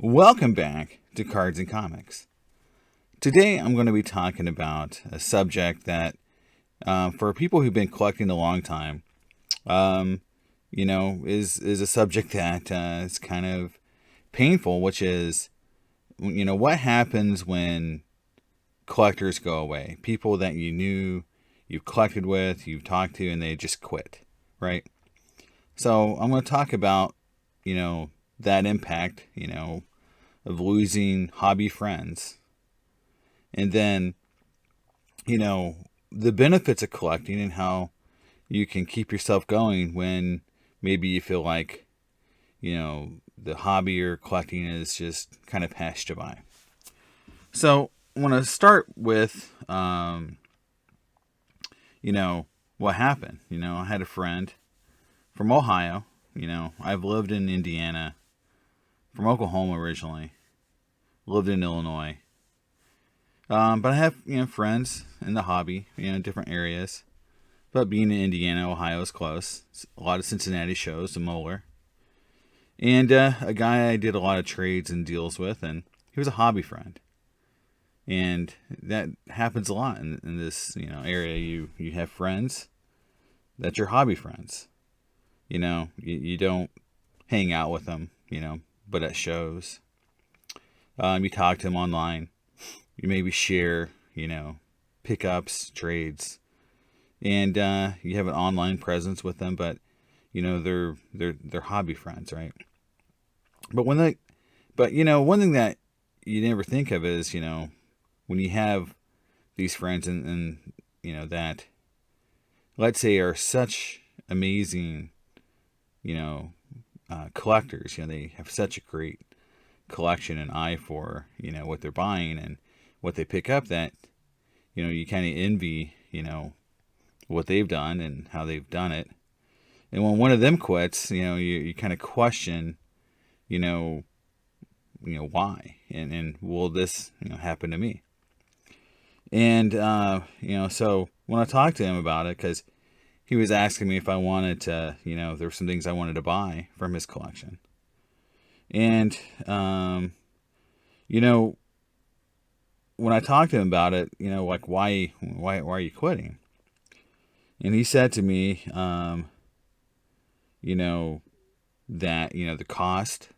Welcome back to Cards and Comics. Today I'm going to be talking about a subject that, for people who've been collecting a long time, is a subject that is kind of painful, which is, what happens when collectors go away? People that you knew, you've collected with, you've talked to, and they just quit, right? So I'm going to talk about, that impact, of losing hobby friends. And then, the benefits of collecting and how you can keep yourself going when maybe you feel like, the hobby you're collecting is just kind of passed you by. So I want to start with, what happened. I had a friend from Ohio. I've lived in Indiana, from Oklahoma originally, lived in Illinois. But I have, friends in the hobby, in different areas. But being in Indiana, Ohio is close. It's a lot of Cincinnati shows, the Moeller. And a guy I did a lot of trades and deals with, and he was a hobby friend. And that happens a lot in this, area. You have friends that's your hobby friends. You don't hang out with them, but at shows. You talk to them online. You maybe share, pickups, trades, and you have an online presence with them. But they're hobby friends, right? But one thing that you never think of is when you have these friends and that, let's say, are such amazing collectors. They have such a great collection and eye for what they're buying and what they pick up, that you kind of envy what they've done and how they've done it. And when one of them quits, you kind of question why, and will this happen to me? And so when I talked to him about it, because he was asking me if I wanted to, there were some things I wanted to buy from his collection. And, when I talked to him about it, like, why are you quitting? And he said to me, that, the cost,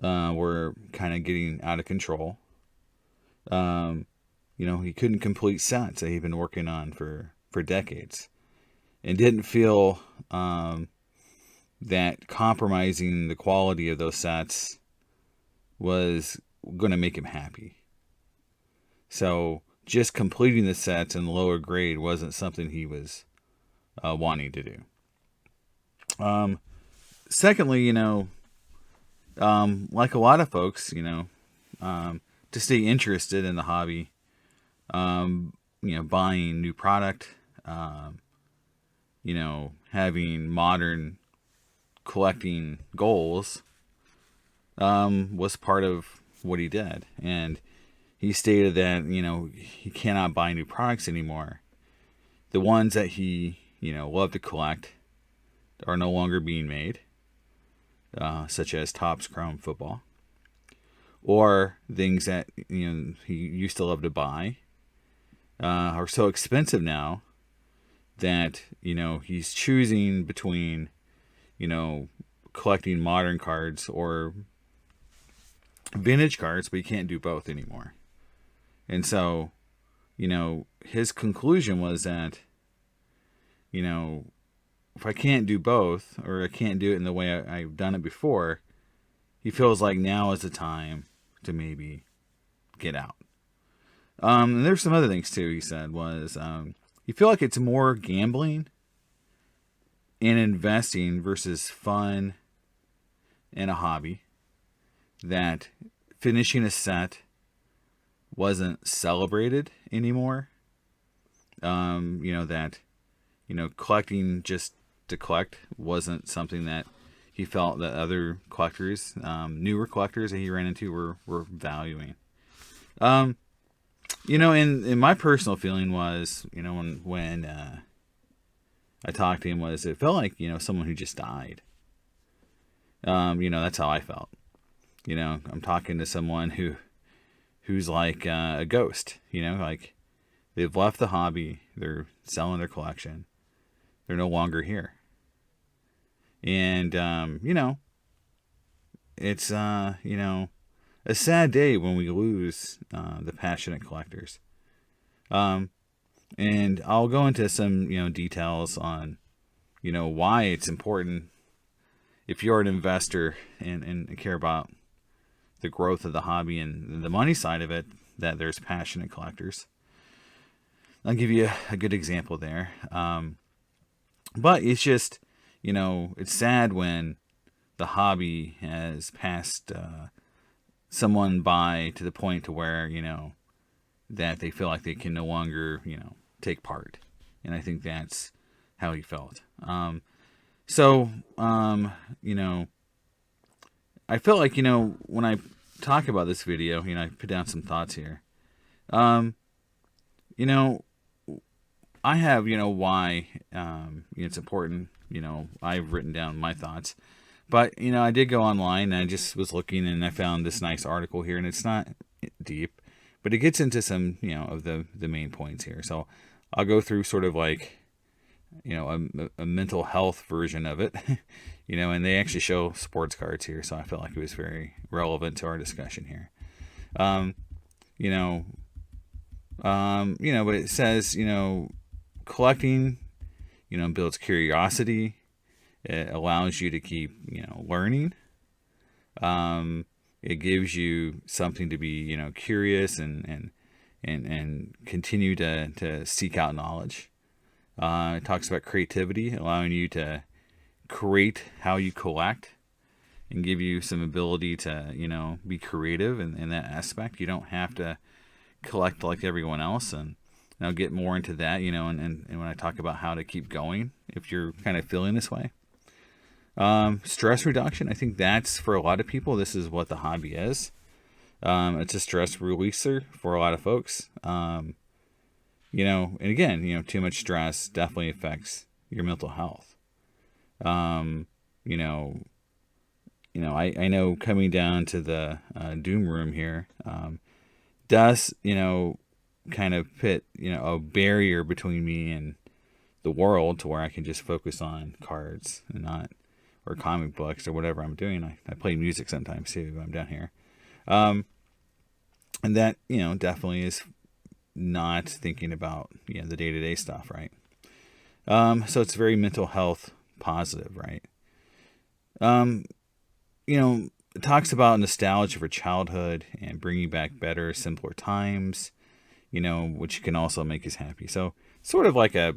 were kind of getting out of control. He couldn't complete sets that he'd been working on for decades, and didn't feel, that compromising the quality of those sets was going to make him happy. So just completing the sets in the lower grade wasn't something he was wanting to do. Secondly, like a lot of folks, to stay interested in the hobby, buying new product, having modern collecting goals, was part of what he did. And he stated that, he cannot buy new products anymore. The ones that he, loved to collect are no longer being made, such as Topps Chrome football, or things that, he used to love to buy, are so expensive now that, he's choosing between, collecting modern cards or vintage cards, but he can't do both anymore. And so, his conclusion was that, if I can't do both, or I can't do it in the way I've done it before, he feels like now is the time to maybe get out. And there's some other things too, he said, was, you feel like it's more gambling and investing versus fun and a hobby, that finishing a set wasn't celebrated anymore. That, collecting just to collect wasn't something that he felt that other collectors, newer collectors that he ran into, were valuing. And my personal feeling was, when I talked to him, was it felt like, someone who just died. That's how I felt. I'm talking to someone who's like a ghost, like they've left the hobby, they're selling their collection, they're no longer here. And, it's, a sad day when we lose the passionate collectors. And I'll go into some, details on, why it's important if you're an investor and care about the growth of the hobby and the money side of it, that there's passionate collectors. I'll give you a good example there. But it's just, it's sad when the hobby has passed someone by to the point to where, that they feel like they can no longer, take part. And I think that's how he felt. So, I feel like, when I talk about this video, I put down some thoughts here. I have, why it's important. I've written down my thoughts. But, I did go online and I just was looking and I found this nice article here, and it's not deep, but it gets into some, of the main points here. So I'll go through sort of like, a mental health version of it, and they actually show sports cards here. So I felt like it was very relevant to our discussion here. But it says, collecting, builds curiosity. It allows you to keep, learning. It gives you something to be, curious and continue to seek out knowledge. It talks about creativity, allowing you to create how you collect and give you some ability to, be creative in that aspect. You don't have to collect like everyone else. And I'll get more into that, and when I talk about how to keep going, if you're kind of feeling this way. Stress reduction. I think that's, for a lot of people, this is what the hobby is. It's a stress releaser for a lot of folks. And again, too much stress definitely affects your mental health. I know coming down to the Doom room here, does, kind of put, a barrier between me and the world to where I can just focus on cards and not, or comic books or whatever I'm doing. I play music sometimes too when I'm down here. And that, definitely is not thinking about, the day-to-day stuff, right? So it's very mental health positive, right? It talks about nostalgia for childhood and bringing back better, simpler times, which can also make us happy. So sort of like a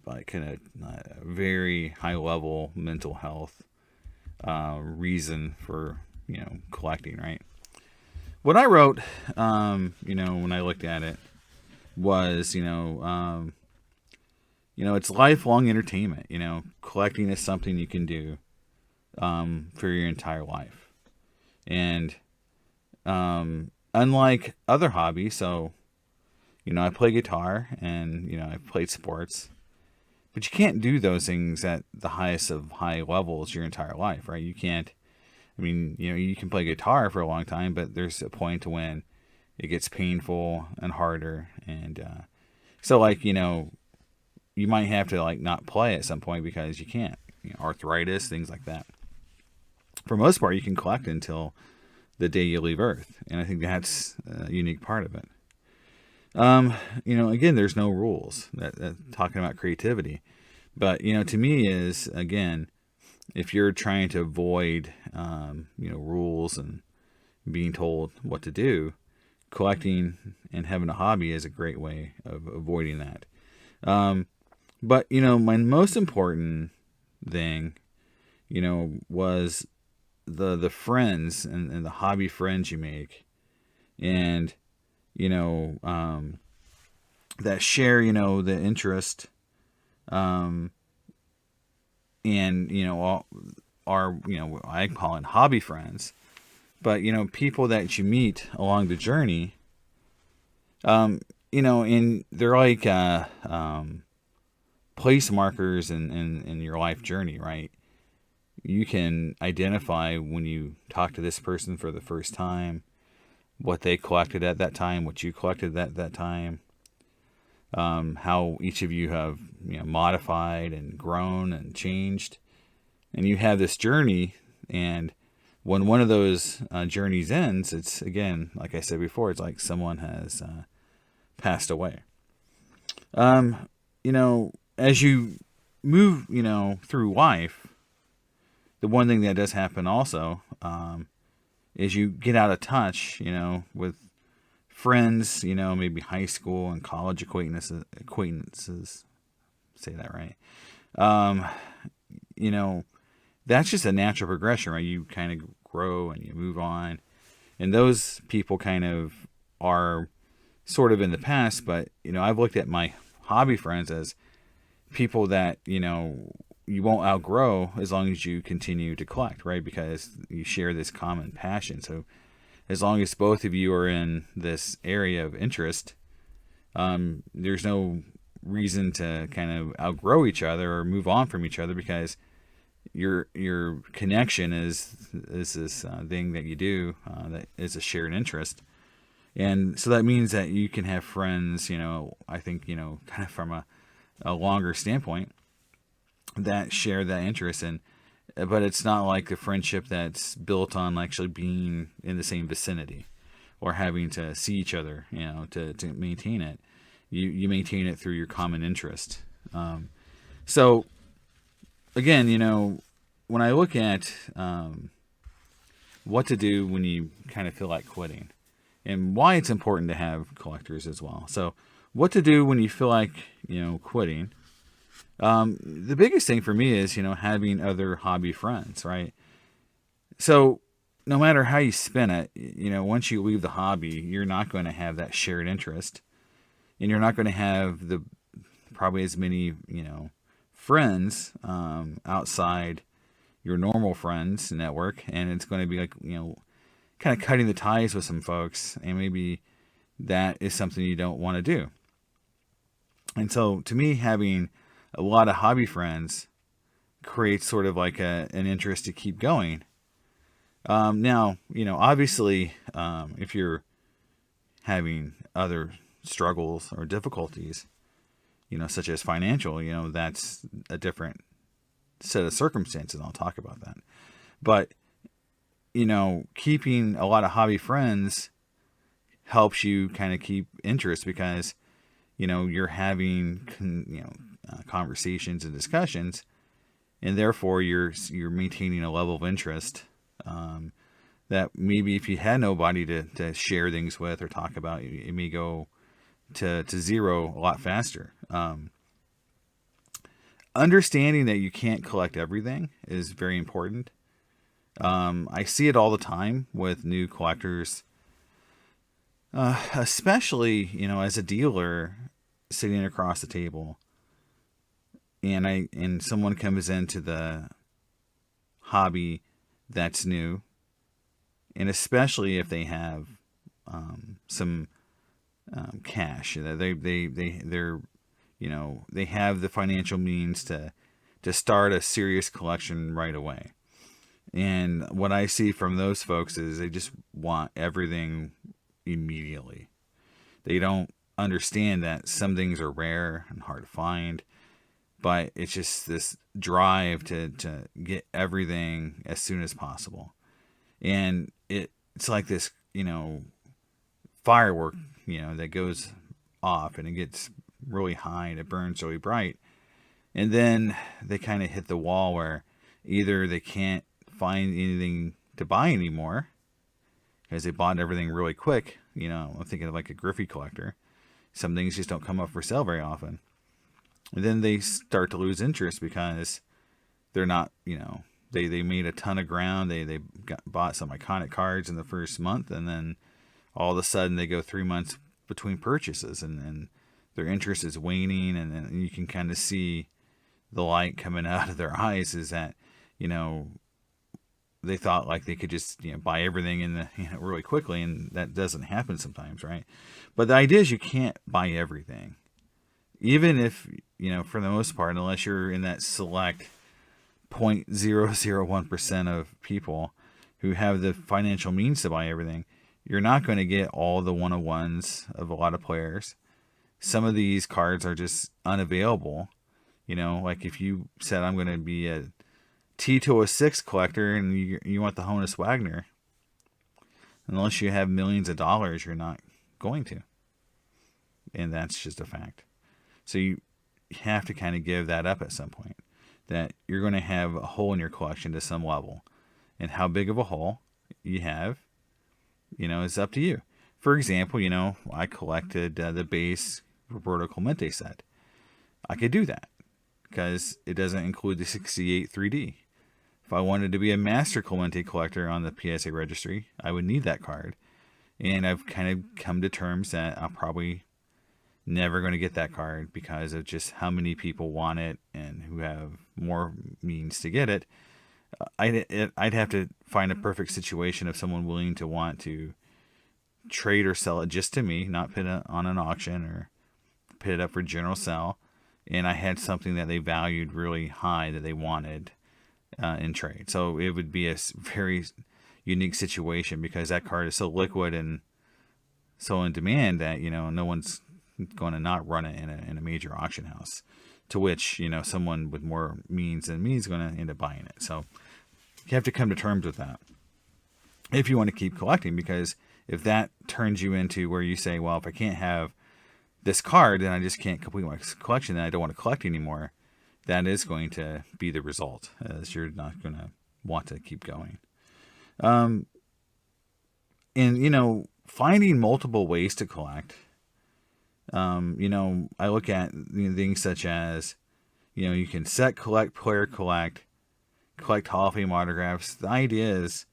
very high level mental health reason for, collecting, right? What I wrote, when I looked at it was, it's lifelong entertainment. Collecting is something you can do for your entire life. And unlike other hobbies, so, I play guitar and, I've played sports, but you can't do those things at the highest of high levels your entire life, right? You can't, you can play guitar for a long time, but there's a point to when it gets painful and harder. And so like, you might have to like not play at some point because you can't, arthritis, things like that. For most part, you can collect until the day you leave Earth. And I think that's a unique part of it. Again, there's no rules that talking about creativity, but, to me is, again, if you're trying to avoid, rules and being told what to do, collecting and having a hobby is a great way of avoiding that. But, my most important thing, was the friends and the hobby friends you make, and, that share, the interest, and, are, I call it hobby friends, but, people that you meet along the journey, and they're like, place markers in your life journey, right? you can identify when you talk to this person for the first time, what they collected at that time, what you collected at that time, how each of you have modified and grown and changed, and you have this journey. And when one of those journeys ends, it's, again, like I said before, it's like someone has passed away. As you move, through life, the one thing that does happen also is you get out of touch, with friends, maybe high school and college acquaintances, say that right. Um, that's just a natural progression, right? You kind of grow and you move on, and those people kind of are sort of in the past. But I've looked at my hobby friends as people that you won't outgrow as long as you continue to collect, right? Because you share this common passion. So as long as both of you are in this area of interest, there's no reason to kind of outgrow each other or move on from each other, because your connection is this thing that you do that is a shared interest. And so that means that you can have friends, I think, kind of from a longer standpoint, that share that interest. And but it's not like a friendship that's built on actually being in the same vicinity or having to see each other, to maintain it. You maintain it through your common interest. So again, when I look at what to do when you kind of feel like quitting, and why it's important to have collectors as well. So what to do when you feel like, quitting. The biggest thing for me is, having other hobby friends, right? So no matter how you spin it, once you leave the hobby, you're not going to have that shared interest, and you're not going to have probably as many, friends, outside your normal friends network. And it's going to be like, kind of cutting the ties with some folks, and maybe that is something you don't want to do. And so to me, having a lot of hobby friends creates sort of like an interest to keep going. Now, obviously, if you're having other struggles or difficulties, such as financial, that's a different set of circumstances. And I'll talk about that. But, keeping a lot of hobby friends helps you kind of keep interest, because, you're having, conversations and discussions, and therefore you're maintaining a level of interest that maybe if you had nobody to share things with or talk about, it may go to zero a lot faster. Understanding that you can't collect everything is very important. I see it all the time with new collectors, especially, as a dealer sitting across the table, and someone comes into the hobby that's new, and especially if they have some cash, they're they have the financial means to start a serious collection right away. And what I see from those folks is they just want everything immediately. They don't understand that some things are rare and hard to find, but it's just this drive to get everything as soon as possible. And it's like this, firework, that goes off, and it gets really high and it burns really bright. And then they kind of hit the wall where either they can't find anything to buy anymore because they bought everything really quick. I'm thinking of like a Griffey collector. Some things just don't come up for sale very often. And then they start to lose interest because they're not, they made a ton of ground. They bought some iconic cards in the first month, and then all of a sudden they go 3 months between purchases, and their interest is waning, and then you can kind of see the light coming out of their eyes is that, they thought like they could just, buy everything in the, really quickly, and that doesn't happen sometimes, right? But the idea is you can't buy everything. Even if, for the most part, unless you're in that select 0.001% of people who have the financial means to buy everything, you're not going to get all the one-of-ones of a lot of players. Some of these cards are just unavailable. You know, like if you said I'm going to be a T206 collector and you want the Honus Wagner, unless you have millions of dollars, you're not going to. And that's just a fact. So you have to kind of give that up at some point, that you're going to have a hole in your collection to some level. And how big of a hole you have, you know, is up to you. For example, you know, I collected the base Roberto Clemente set. I could do that because it doesn't include the 68 3D. If I wanted to be a master Clemente collector on the PSA registry, I would need that card. And I've kind of come to terms that I'm probably never going to get that card because of just how many people want it and who have more means to get it. I'd have to find a perfect situation of someone willing to want to trade or sell it just to me, not put it on an auction or put it up for general sale. And I had something that they valued really high that they wanted in trade. So it would be a very unique situation because that card is so liquid and so in demand that, you know, no one's going to not run it in a major auction house, to which, you know, someone with more means than me is going to end up buying it. So you have to come to terms with that if you want to keep collecting, because if that turns you into where you say, well, if I can't have this card, then I just can't complete my collection, and I don't want to collect anymore, that is going to be the result, as you're not going to want to keep going. And, you know, finding multiple ways to collect, you know, I look at things such as, you know, you can set, collect, player collect Hall of Fame autographs. The idea is,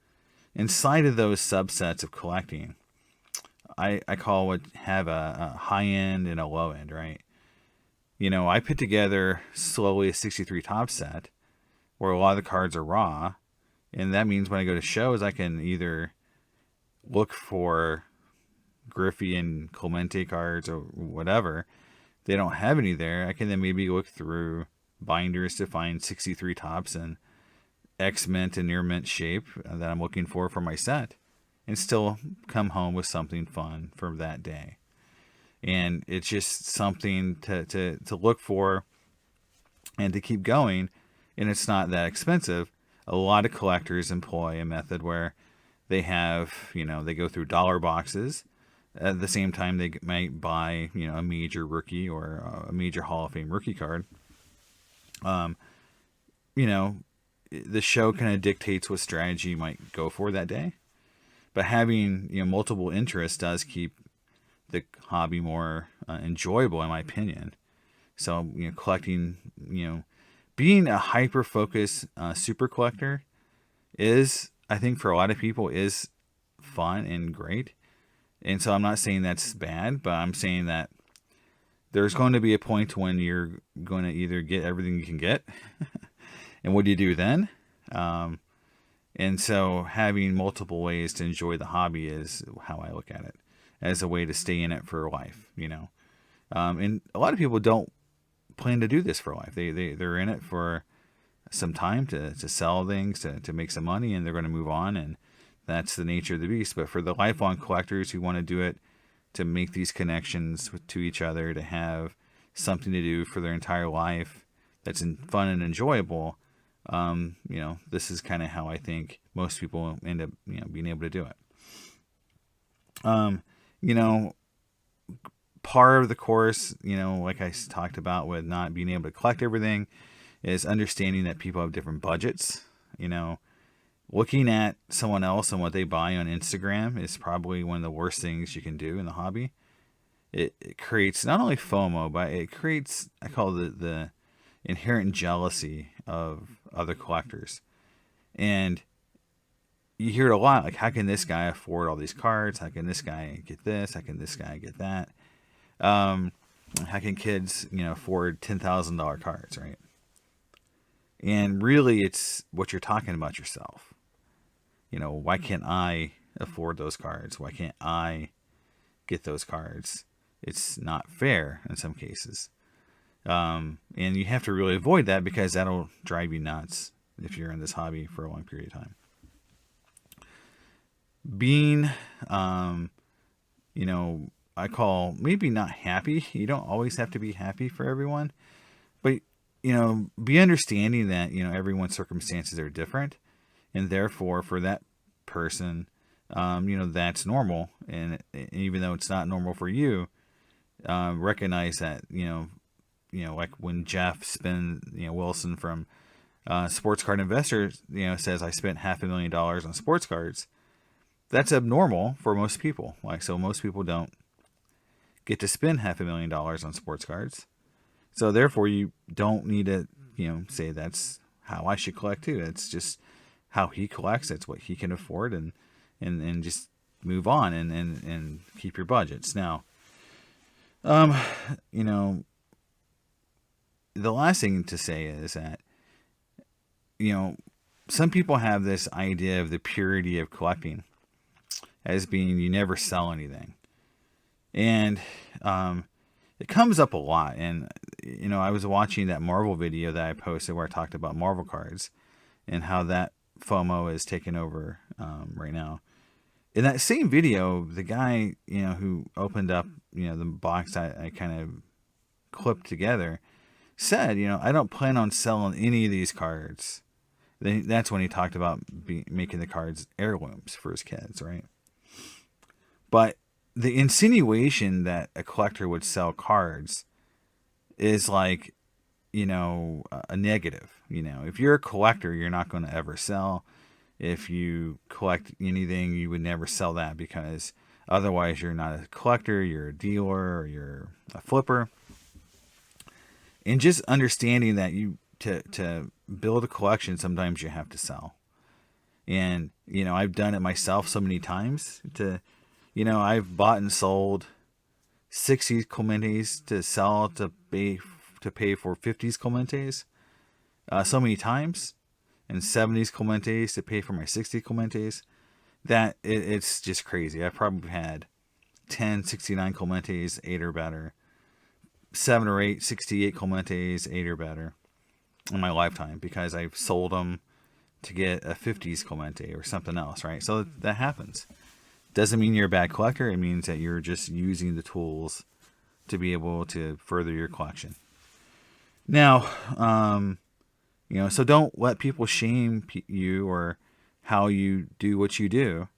inside of those subsets of collecting, I call what have a high end and a low end, right? You know, I put together slowly a 63 top set where a lot of the cards are raw. And that means when I go to shows, I can either look for Griffey and Clemente cards or whatever. If they don't have any there, I can then maybe look through binders to find 63 tops and X-mint and near mint shape that I'm looking for my set, and still come home with something fun for that day. And it's just something to look for and to keep going. And it's not that expensive. A lot of collectors employ a method where they have, you know, they go through dollar boxes. At the same time, they might buy, you know, a major rookie or a major Hall of Fame rookie card. You know, the show kind of dictates what strategy you might go for that day. But having, you know, multiple interests does keep the hobby more enjoyable, in my opinion. So, you know, collecting, you know, being a hyper-focused super collector is, I think for a lot of people, is fun and great. And so I'm not saying that's bad, but I'm saying that there's going to be a point when you're going to either get everything you can get. And what do you do then? And so having multiple ways to enjoy the hobby is how I look at it, as a way to stay in it for life, you know. And a lot of people don't plan to do this for life. They're in it for some time to sell things, to make some money, and they're going to move on. And that's the nature of the beast. But for the lifelong collectors who want to do it to make these connections to each other, to have something to do for their entire life that's fun and enjoyable, you know, this is kind of how I think most people end up, you know, being able to do it. You know, part of the course, you know, like I talked about with not being able to collect everything, is understanding that people have different budgets. You know, looking at someone else and what they buy on Instagram is probably one of the worst things you can do in the hobby. It creates not only FOMO, but it creates, I call it the inherent jealousy of other collectors. And you hear it a lot, like, how can this guy afford all these cards? How can this guy get this? How can this guy get that? How can kids, you know, afford $10,000 cards, right? And really, it's what you're talking about yourself. You know, why can't I afford those cards? Why can't I get those cards? It's not fair in some cases. And you have to really avoid that, because that'll drive you nuts if you're in this hobby for a long period of time. Being, I call maybe not happy. You don't always have to be happy for everyone, but, be understanding that, everyone's circumstances are different. And therefore, for that person, that's normal. And even though it's not normal for you, recognize that, like when Jeff Wilson from Sports Card Investors, says I spent $500,000 on sports cards. That's abnormal for most people. So most people don't get to spend $500,000 on sports cards. So therefore, you don't need to, say that's how I should collect too. It's just how he collects. It's what he can afford, and just move on and keep your budgets. Now, the last thing to say is that, some people have this idea of the purity of collecting as being you never sell anything. And it comes up a lot. And, I was watching that Marvel video that I posted where I talked about Marvel cards and how that FOMO is taking over right now. In that same video, the guy, who opened up, the box I kind of clipped together said, I don't plan on selling any of these cards. That's when he talked about making the cards heirlooms for his kids, right? But the insinuation that a collector would sell cards is like, a negative. If you're a collector, you're not going to ever sell. If you collect anything, you would never sell that, because otherwise you're not a collector, you're a dealer, or you're a flipper. And just understanding that to build a collection, sometimes you have to sell. And, I've done it myself so many times I've bought and sold 60s Clementes to sell to pay for 50s Clementes so many times, and 70s Clementes to pay for my 60 Clementes, that it's just crazy. I've probably had 10 69 Clementes, 8 or better, 7 or 8 68 Clementes, 8 or better in my lifetime, because I've sold them to get a 50s Clemente or something else, right? So that happens. Doesn't mean you're a bad collector. It means that you're just using the tools to be able to further your collection. Now, so don't let people shame you or how you do what you do.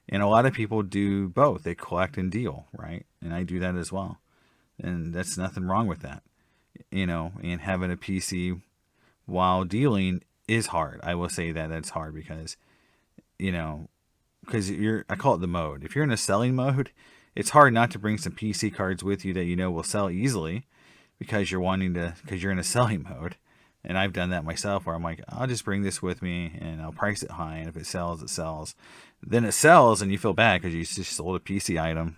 And a lot of people do both. They collect and deal, right? And I do that as well. And that's nothing wrong with that. And having a PC while dealing is hard. I will say that that's hard because, I call it the mode. If you're in a selling mode, it's hard not to bring some PC cards with you that will sell easily, because you're in a selling mode. And I've done that myself, where I'm like, I'll just bring this with me and I'll price it high. And if it sells, it sells. Then it sells and you feel bad because you just sold a PC item.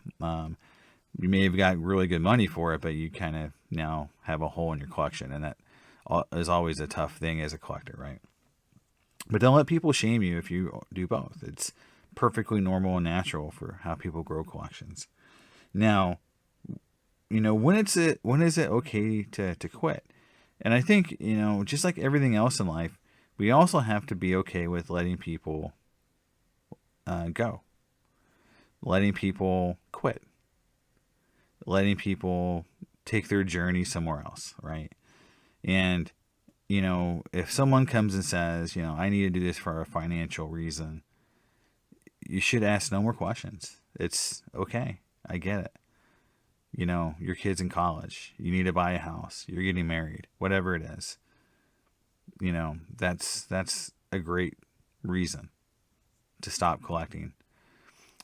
You may have got really good money for it, but you kind of now have a hole in your collection. And that is always a tough thing as a collector, right? But don't let people shame you if you do both. It's perfectly normal and natural for how people grow collections. Now, when is it okay to quit? And I think, just like everything else in life, we also have to be okay with letting people go, letting people quit, letting people take their journey somewhere else, right? And, if someone comes and says, I need to do this for a financial reason, you should ask no more questions. It's okay. I get it. Your kid's in college. You need to buy a house. You're getting married. Whatever it is. That's a great reason to stop collecting.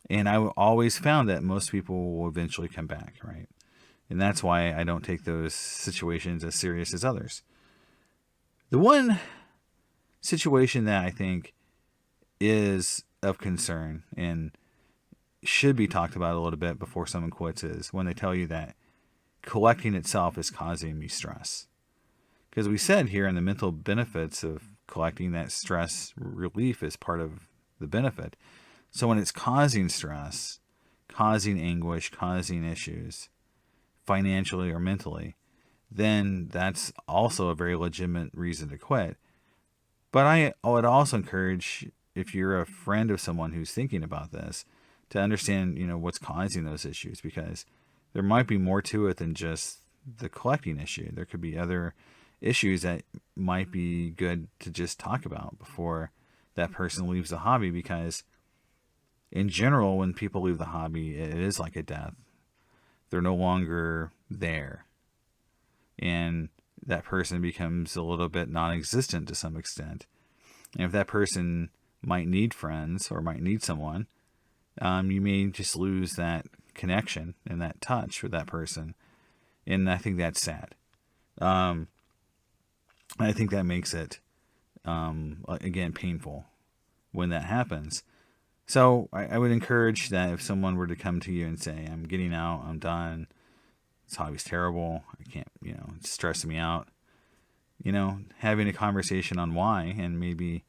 And I always found that most people will eventually come back, right? And that's why I don't take those situations as serious as others. The one situation that I think is of concern and should be talked about a little bit before someone quits is when they tell you that collecting itself is causing me stress. Because we said here in the mental benefits of collecting that stress relief is part of the benefit. So when it's causing stress, causing anguish, causing issues, financially or mentally, then that's also a very legitimate reason to quit. But I would also encourage, if you're a friend of someone who's thinking about this, to understand, what's causing those issues, because there might be more to it than just the collecting issue. There could be other issues that might be good to just talk about before that person leaves the hobby, because in general, when people leave the hobby, it is like a death. They're no longer there. And that person becomes a little bit non-existent to some extent. And if that person might need friends or might need someone, you may just lose that connection and that touch with that person. And I think that's sad. I think that makes it, again, painful when that happens. So I would encourage that if someone were to come to you and say, I'm getting out, I'm done, this hobby's terrible, I can't, it's stressing me out, having a conversation on why, and maybe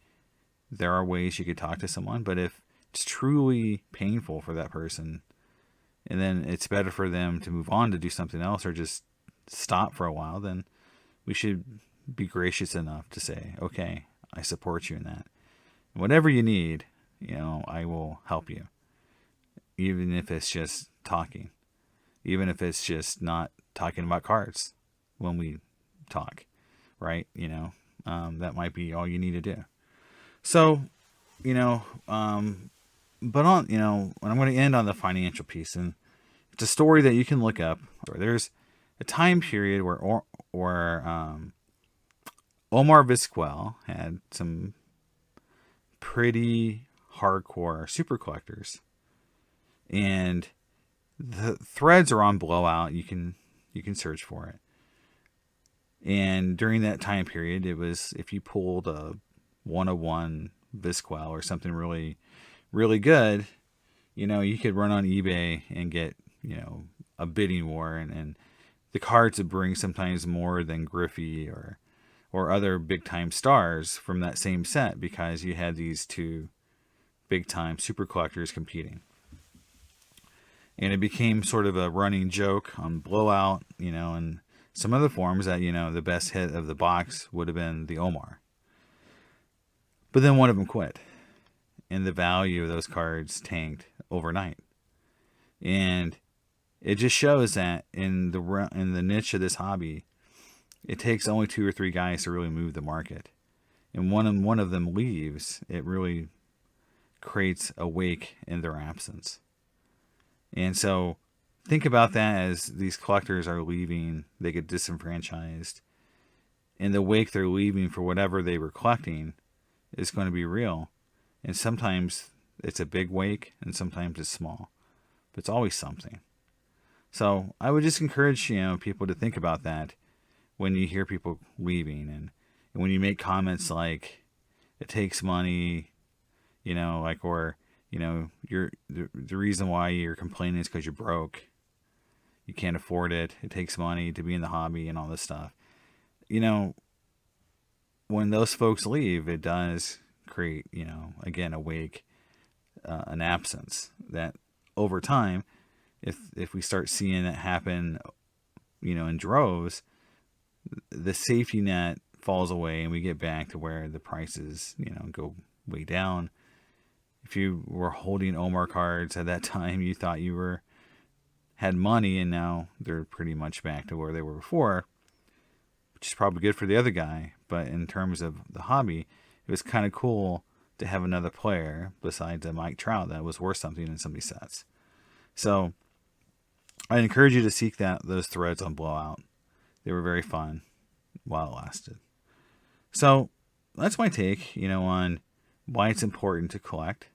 there are ways you could talk to someone. But if it's truly painful for that person, and then it's better for them to move on to do something else or just stop for a while, then we should be gracious enough to say, okay, I support you in that. And whatever you need, I will help you. Even if it's just talking. Even if it's just not talking about cards when we talk, right? That might be all you need to do. So, but when I'm going to end on the financial piece, and it's a story that you can look up. There's a time period where Omar Vizquel had some pretty hardcore super collectors, and the threads are on Blowout. You can search for it. And during that time period, it was, if you pulled a 101 Vizquel or something really, really good, you could run on eBay and get, a bidding war, and the cards would bring sometimes more than Griffey or other big time stars from that same set, because you had these two big time super collectors competing. And it became sort of a running joke on Blowout, and some other forums that, the best hit of the box would have been the Omar. But then one of them quit, and the value of those cards tanked overnight. And it just shows that in the niche of this hobby, it takes only 2 or 3 guys to really move the market. And one of them leaves, it really creates a wake in their absence. And so think about that as these collectors are leaving, they get disenfranchised. And the wake they're leaving for whatever they were collecting is going to be real. And sometimes it's a big wake and sometimes it's small. But it's always something. So I would just encourage, people to think about that when you hear people leaving, and when you make comments like, it takes money, you're the reason why you're complaining is because you're broke. You can't afford it. It takes money to be in the hobby and all this stuff. When those folks leave, it does create, again, a wake, an absence that over time, if we start seeing it happen, in droves, the safety net falls away and we get back to where the prices, go way down. If you were holding Omar cards at that time, you thought you had money, and now they're pretty much back to where they were before, which is probably good for the other guy. But in terms of the hobby, it was kind of cool to have another player besides a Mike Trout that was worth something in somebody's sets. So I encourage you to seek those threads on Blowout. They were very fun while it lasted. So that's my take, on why it's important to collect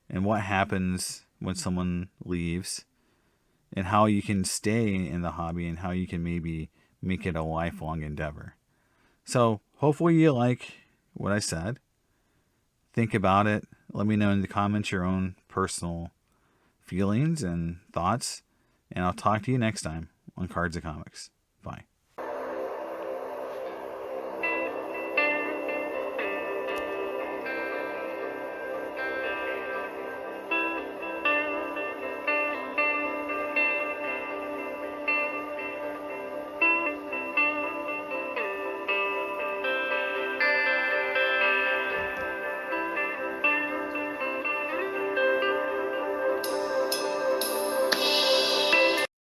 and what happens when someone leaves, and how you can stay in the hobby and how you can maybe make it a lifelong endeavor. So hopefully you like what I said. Think about it. Let me know in the comments your own personal feelings and thoughts, and I'll talk to you next time on Cards and Comics. Bye.